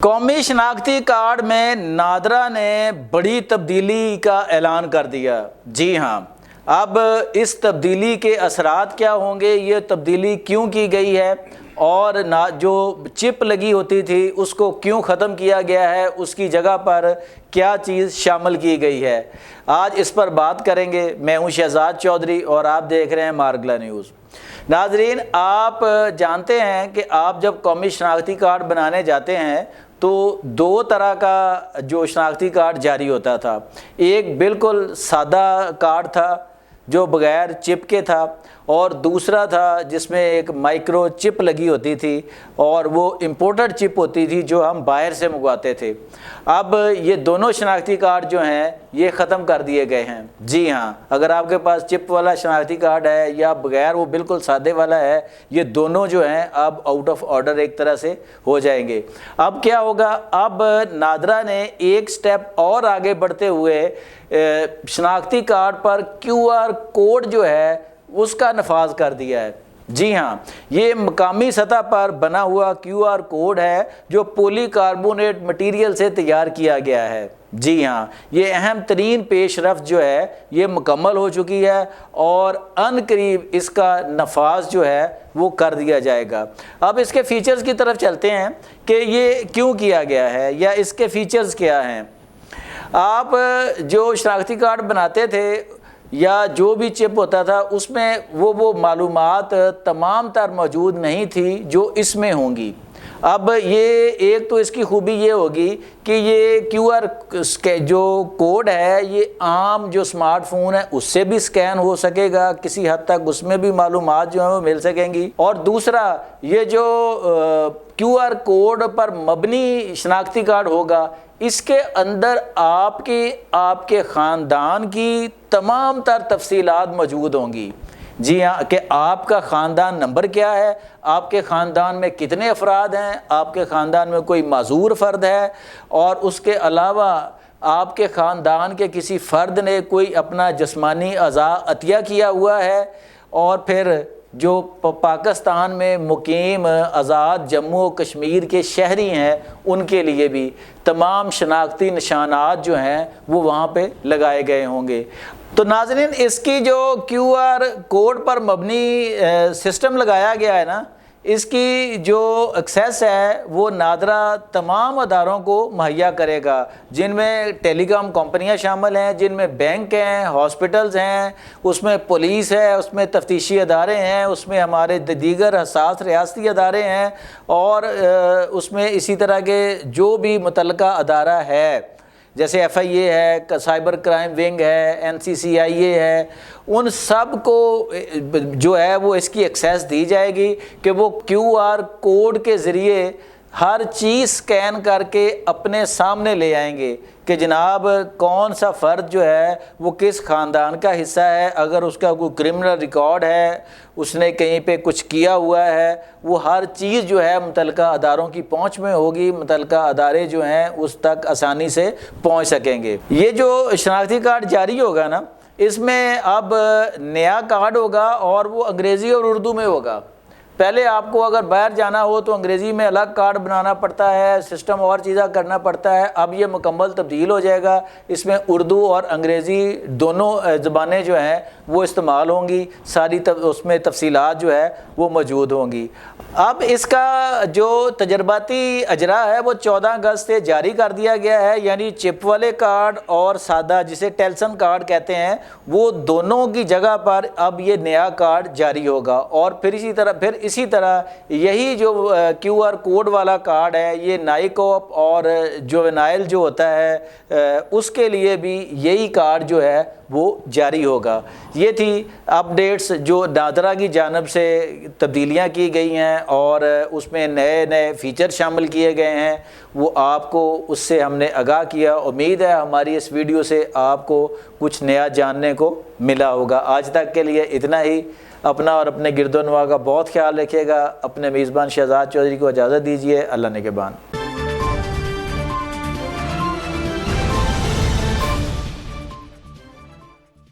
कौमी शनाख्ती कार्ड में नादरा ने बड़ी तब्दीली का ऐलान कर दिया। जी हाँ, अब इस तब्दीली के असरात क्या होंगे, ये तब्दीली क्यों की गई है और जो चिप लगी होती थी उसको क्यों ख़त्म किया गया है, उसकी जगह पर क्या चीज़ शामिल की गई है, आज इस पर बात करेंगे। मैं हूँ शहजाद चौधरी और आप देख रहे हैं मारगला न्यूज़। नाजरीन, आप जानते हैं कि आप जब कौमी शनाख्ती कार्ड बनाने जाते हैं तो दो तरह का जो शनाख्ती कार्ड जारी होता था। एक बिल्कुल सादा कार्ड था जो बग़ैर चिप के था, और दूसरा था जिसमें एक माइक्रो चिप लगी होती थी और वो इम्पोर्टेड चिप होती थी जो हम बाहर से मंगवाते थे। अब ये दोनों शनाख्ती कार्ड जो हैं ये ख़त्म कर दिए गए हैं। जी हाँ, अगर आपके पास चिप वाला शनाख्ती कार्ड है या बग़ैर वो बिल्कुल सादे वाला है, ये दोनों जो हैं अब आउट ऑफ ऑर्डर एक तरह से हो जाएंगे। अब क्या होगा, अब नादरा ने एक स्टेप और आगे बढ़ते हुए शनाख्ती कार्ड पर QR कोड जो है उसका नफाज कर दिया है। जी हाँ, ये मकामी सतह पर बना हुआ QR कोड है जो पॉलीकार्बोनेट मटेरियल से तैयार किया गया है। जी हाँ, ये अहम तरीन पेशरफ्त जो है ये मुकम्मल हो चुकी है और अनकरीब इसका नफाज जो है वो कर दिया जाएगा। अब इसके फ़ीचर्स की तरफ चलते हैं कि ये क्यों किया गया है या इसके फ़ीचर्स क्या हैं। आप जो शनाख्ती कार्ड बनाते थे या जो भी चिप होता था उसमें वो मालूमात तमाम तर मौजूद नहीं थी जो इसमें होंगी। अब ये एक तो इसकी खूबी ये होगी कि ये QR जो कोड है ये आम जो स्मार्टफोन है उससे भी स्कैन हो सकेगा, किसी हद तक उसमें भी मालूमात जो है वो मिल सकेंगी। और दूसरा, ये जो QR कोड पर मबनी शनाख्ती कार्ड होगा इसके अंदर आपके ख़ानदान की तमाम तर तफसीलात मौजूद होंगी। जी हाँ, कि आपका ख़ानदान नंबर क्या है, आपके ख़ानदान में कितने अफराद हैं, आपके ख़ानदान में कोई माजूर फ़र्द है, और उसके अलावा आपके ख़ानदान के किसी फ़र्द ने कोई अपना जिस्मानी अज़ा अतिया किया हुआ है, और फिर जो पाकिस्तान में मुकीम आज़ाद जम्मू और कश्मीर के शहरी हैं उनके लिए भी तमाम शनाख्ती निशानात जो हैं वो वहाँ पे लगाए गए होंगे। तो नाज़रीन, इसकी जो QR कोड पर मबनी सिस्टम लगाया गया है ना, इसकी जो एक्सेस है वो नादरा तमाम अदारों को मुहैया करेगा, जिनमें टेलीकॉम कंपनियां शामिल हैं, जिनमें बैंक हैं, हॉस्पिटल्स हैं, उसमें पुलिस है, उसमें तफ्तीशी अदारे हैं, उसमें हमारे दीगर हसास रियासती अदारे हैं, और उसमें इसी तरह के जो भी मुतल्लिका अदारा है जैसे FIA है, साइबर क्राइम विंग है, NCCIA है, उन सब को जो है वो इसकी एक्सेस दी जाएगी कि वो QR कोड के ज़रिए हर चीज़ स्कैन करके अपने सामने ले आएंगे कि जनाब कौन सा फ़र्द जो है वो किस ख़ानदान का हिस्सा है, अगर उसका कोई क्रिमिनल रिकॉर्ड है, उसने कहीं पे कुछ किया हुआ है, वो हर चीज़ जो है मुतल्लिका अदारों की पहुंच में होगी, मुतल्लिका अदारे जो हैं उस तक आसानी से पहुंच सकेंगे। ये जो शनाख्ती कार्ड जारी होगा ना, इसमें अब नया कार्ड होगा और वो अंग्रेज़ी और उर्दू में होगा। पहले आपको अगर बाहर जाना हो तो अंग्रेज़ी में अलग कार्ड बनाना पड़ता है, सिस्टम और चीज़ें करना पड़ता है। अब ये मुकम्मल तब्दील हो जाएगा, इसमें उर्दू और अंग्रेज़ी दोनों ज़बानें जो हैं वो इस्तेमाल होंगी, सारी उसमें तफसीलात जो है वो मौजूद होंगी। अब इसका जो तजर्बाती अजरा है वो 14 अगस्त से जारी कर दिया गया है, यानी चिप वाले कार्ड और सादा जिसे टेल्सन कार्ड कहते हैं वो दोनों की जगह पर अब ये नया कार्ड जारी होगा। और फिर इसी तरह यही जो QR कोड वाला कार्ड है ये नाइकोप और जुवेनाइल जो होता है उसके लिए भी यही कार्ड जो है वो जारी होगा। ये थी अपडेट्स जो नादरा की जानिब से तब्दीलियाँ की गई हैं और उसमें नए नए फ़ीचर शामिल किए गए हैं, वो आपको उससे हमने आगाह किया। उम्मीद है हमारी इस वीडियो से आपको कुछ नया जानने को मिला होगा। आज तक के लिए इतना ही। अपना और अपने गिरदोनवा का बहुत ख्याल रखिएगा। अपने मेज़बान शहजाद चौधरी को इजाज़त दीजिए। अल्लाह निगहबान।